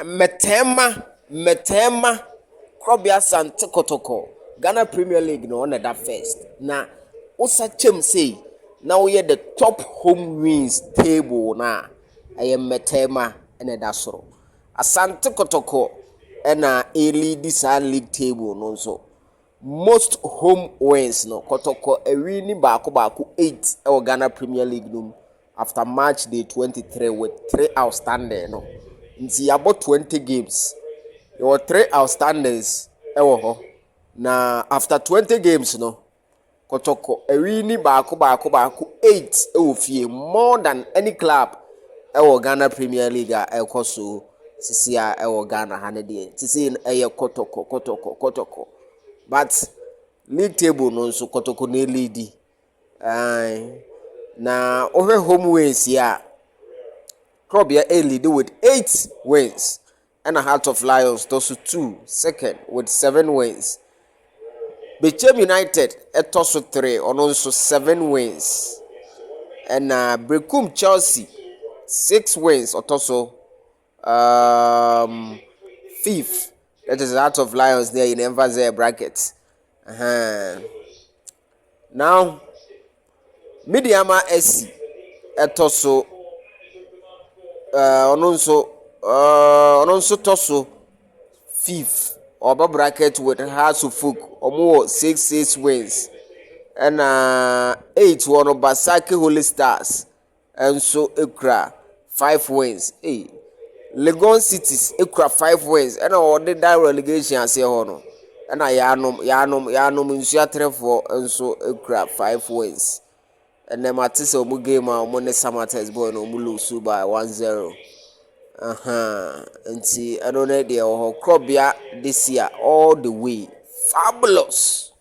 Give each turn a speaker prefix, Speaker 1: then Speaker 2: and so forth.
Speaker 1: Metema Krobia Asante Kotoko Ghana Premier League no on that first. Na Osa Chem say now we the top home wins table na I am Metema and Dasoro. Asante Kotoko and a lead this league table no so. Most home wins no Kotoko a winning baku 8 our Ghana Premier League no after match day 23 with 3 outstanding no. Nti about 20 games. There were 3 outstandings ewo ho. Na after 20 games no Kotoko a winning baku 8 ewo fie more than any club ewo Ghana Premier League e so sisi a ewo Ghana hanede. Sisi eye Kotoko. But league table no so Kotoko na lead. Na over home wins ya. Krobia A lead with 8 wins. And a Heart of Lions toss 2 second with 7 wins. Bechem United toss 3 on also 7 wins. And Brekum Chelsea 6 wins or tosso 5th. That is Heart of Lions there in Envase brackets. Now Midiama SC tosso ononso toso 5th or bracket with Hearts of Folk or 6 wins and 8 one of Basaki Holy Stars and so Ekra 5 wins. Legon Cities Ekra 5 wins and ordered that relegation as a honor and Yanum in Suatrefo and so Ekra 5 wins. And then Matisse Omugema Mone Samata is born Omulusu by 1-0. And see, I don't know, Krobia this year all the way. Fabulous.